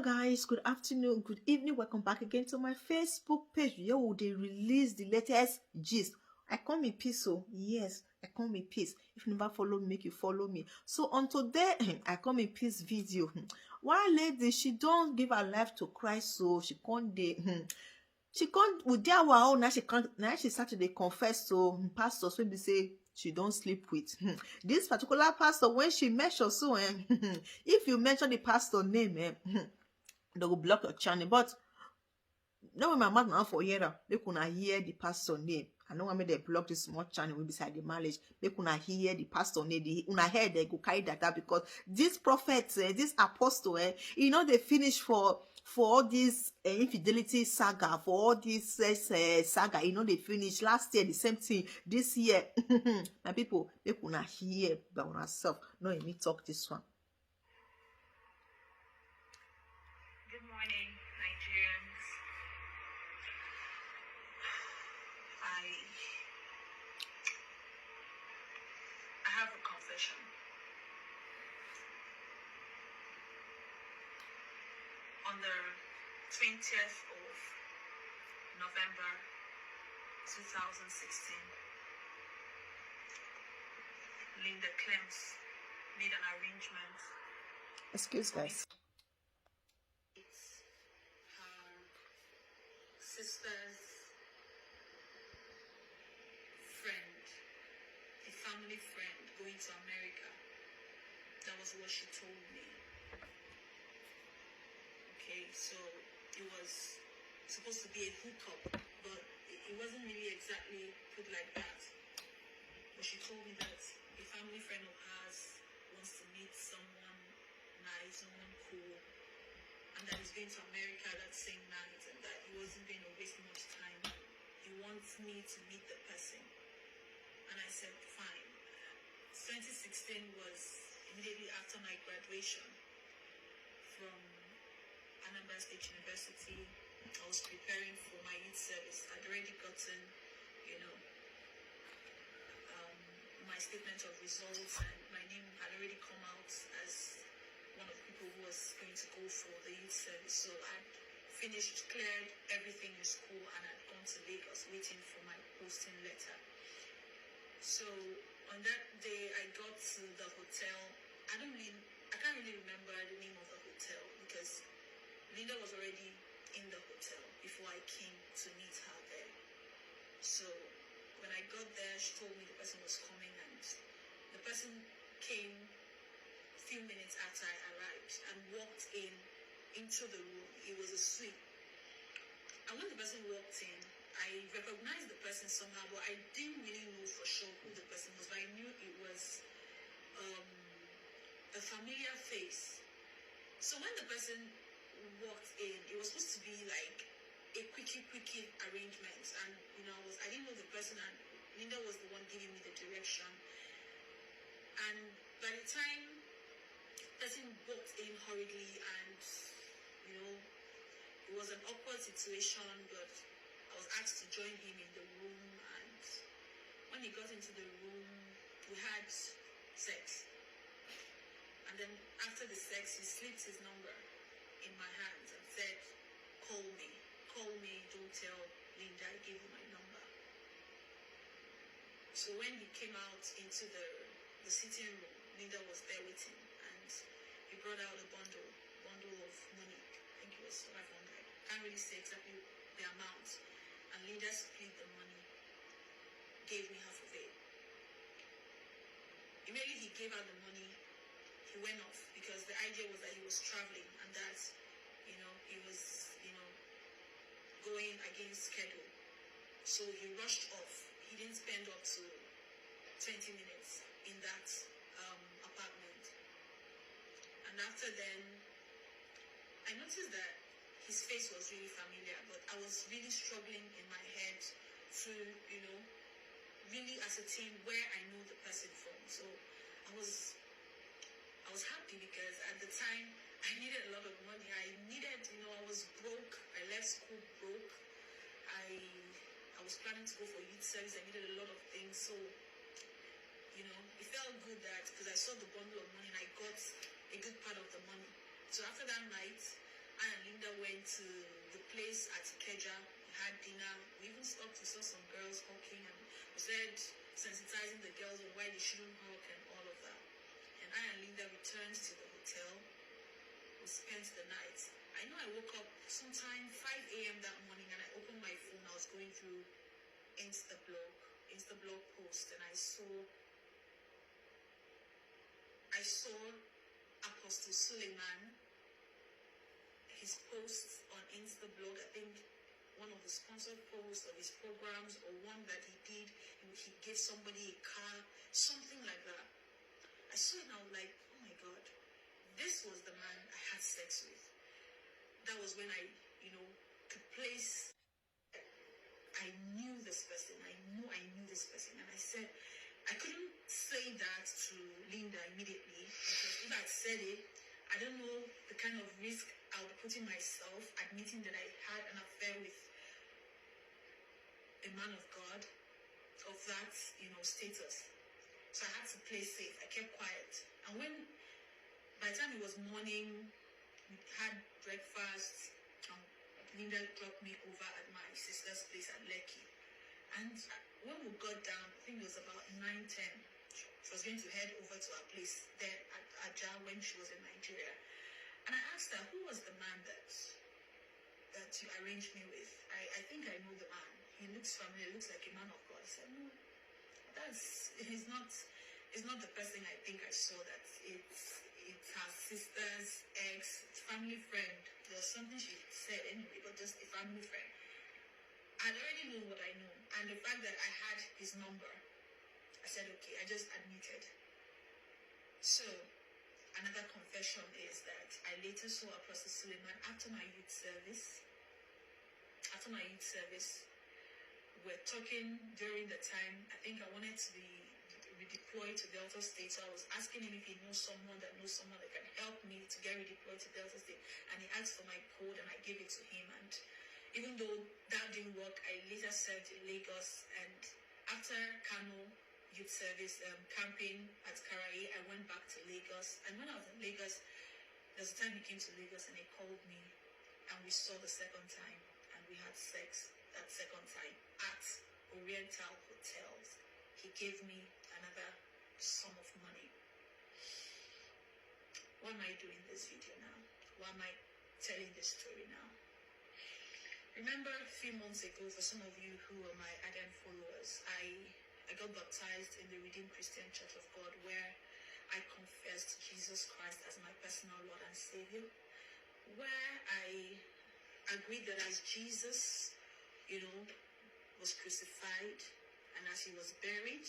guys, good afternoon, good evening. Welcome back again to my Facebook page. Yo, they release the latest gist. I come in peace, so yes, I come in peace. If you never follow me, make you follow me. So on today, I come in peace video. One lady, she don't give her life to Christ, so she can't she can't with their own now she started to confess to pastors when they say she don't sleep with this particular pastor. When she mentions so if you mention the pastor name they will block your channel. But now when my mouth now for here, they could hear the pastor name. I know when they block this small channel will beside the marriage. They could hear the pastor name. Una hear they go carry that because this prophet, this apostle, they finish for all this infidelity saga, for all this saga. They finish last year the same thing. This year, my people, they could hear by ourselves. No, let me talk this one. Good morning, Nigerians. I have a confession. On the 20th of November 2016, Linda Clems made an arrangement. Excuse guys. It's her sister's friend, a family friend, going to America. That was what she told me. Okay, so it was supposed to be a hookup, but it wasn't really exactly put like that. But she told me that a family friend of hers wants to meet someone nice, someone cool, and that he's going to America that same night, and that he wasn't going to waste much time. He wants me to meet the person. And I said, fine. 2016 was immediately after my graduation from Anambra State University. I was preparing for my youth service. I'd already gotten, my statement of results, and my name had already come out as one of the people who was going to go for the youth service. So I'd finished, cleared everything in school, and I'd gone to Lagos waiting for my posting letter. So on that day, I got to the hotel. I can't really remember the name of the hotel because Linda was already in the hotel before I came to meet her there. So when I got there, she told me the person was coming, and the person came a few minutes after I arrived and walked into the room. It was a suite. And when the person walked in, I recognized the person somehow, but I didn't really know for sure who the person was. But I knew it was a familiar face. So when the person walked in, it was supposed to be like a quickie arrangement, and I didn't know the person, and Linda was the one giving me the direction. And by the time the person walked in hurriedly, and it was an awkward situation, but I was asked to join him in the room, and when he got into the room, we had sex. And then after the sex, he slipped his number in my hands and said, call me, don't tell Linda I gave you my number. So when he came out into the sitting room, Linda was there waiting, and he brought out a bundle of money. I think it was 500. Can't really say exactly the amount. And Linda split the money, gave me half of it. Immediately he gave out the money, he went off because the idea was that he was traveling and that, he was, going against schedule. So he rushed off. He didn't spend up to 20 minutes in that apartment. And after then, I noticed that his face was really familiar, but I was really struggling in my head to, really ascertain where I knew the person from. So I was happy because at the time I needed a lot of money. I was broke. I left school broke. I was planning to go for youth service. I needed a lot of things. So, it felt good that because I saw the bundle of money and I got a good part of the money. So after that night, to the place at Ikeja. We had dinner. We even stopped to saw some girls hawking, and we said sensitizing the girls on why they shouldn't hawk and all of that. And I and Linda returned to the hotel. We spent the night. I know I woke up sometime 5 a.m. that morning, and I opened my phone. I was going through Insta blog post, and I saw Apostle Suleman, his posts on Insta blog. I think one of the sponsored posts of his programs, or one that he did, he gave somebody a car, something like that. I saw it and I was like, oh my God, this was the man I had sex with. That was when I could place. I knew this person. I knew this person. And I said, I couldn't say that to Linda immediately, because if I'd said it, I don't know the kind of risk I would put in myself, admitting that I had an affair with a man of God of that, status. So I had to play safe. I kept quiet. And by the time it was morning, we had breakfast. Linda dropped me over at my sister's place at Lekki. And when we got down, I think it was about 9:10. She was going to head over to our place there at Aja when she was in Nigeria. And I asked her, who was the man that you arranged me with? I think I know the man. He looks familiar, looks like a man of God. I said, no, he's not the person I think I saw. That it's her sister's ex, family friend. There was something she said anyway, but just a family friend. I already know what I know, and the fact that I had his number, I said, okay, I just admitted. So, another confession is that I later saw Apostle Suleman after my youth service. We're talking during the time, I think I wanted to be redeployed to Delta State, so I was asking him if he knows someone that can help me to get redeployed to Delta State, and he asked for my code, and I gave it to him. And even though that didn't work, I later served in Lagos, and after Kano youth service camping at Karaye, I went back to Lagos. And when I was in Lagos, there's a time he came to Lagos and he called me, and we saw the second time, and we had sex that second time at Oriental Hotels. He gave me another sum of money. Why am I doing this video now? Why am I telling this story now? Remember a few months ago, for some of you who are my ardent followers, I got baptized in the Redeemed Christian Church of God, where I confessed Jesus Christ as my personal Lord and Savior, where I agreed that as Jesus, was crucified, and as he was buried,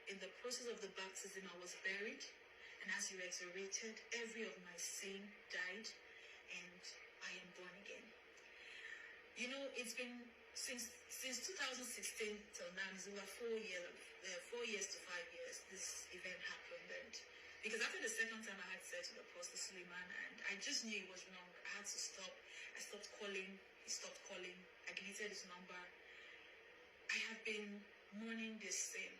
in the process of the baptism I was buried, and as he resurrected, every of my sin died, and I am born again. It's been since 2016 till now. It's over 4 years to 5 years this event happened. And because after the second time I had sex with Apostle Suleman, and I just knew it was wrong, I had to stop. I stopped calling. He stopped calling. I deleted his number. I have been mourning this sin.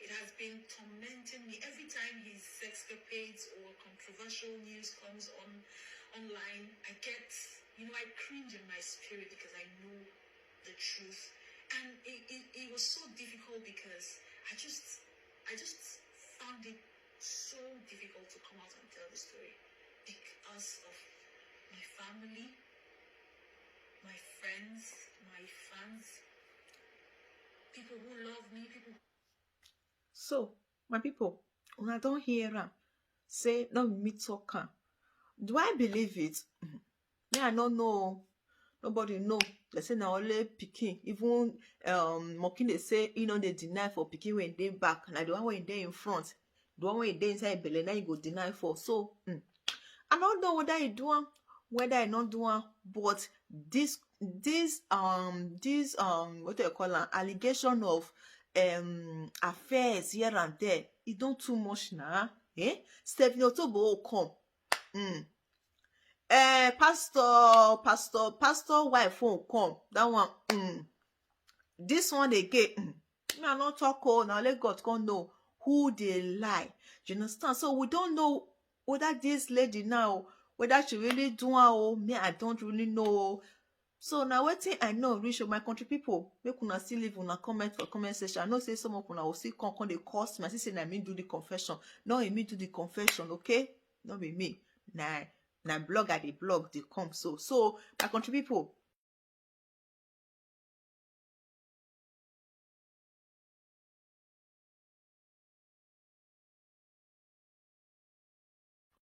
It has been tormenting me. Every time his sexcapades or controversial news comes online, I get, I cringe in my spirit because I know the truth. And it was so difficult because I just found it so difficult to come out and tell the story because of my family, my friends, my fans, people who love me, people. So, my people, when I don't hear am, say no me talk am. Do I believe it? Me, I don't know. Nobody know. They say na only pikin. Even mocking they say they deny for pikin when they back. And the one when they in front, the one when they inside belle, now you go deny for. So I don't know whether you do am, whether I not do am, but this what do you call an allegation of affairs here and there, it don't too much now. Stephanie Otobo come. Pastor wife won't come. That one. This one again. Me I not talk. Now let God come know who they lie. Do you understand? So we don't know whether this lady now Whether she really do am o, me I don't really know o. So now wetin I know reach my country people, make una still leave una comment for comment section. I know say some of una will still come dey curse me, I say na me do the confession. No, me do the confession, okay? No be me. Na blog I dey blog dey come. So my country people,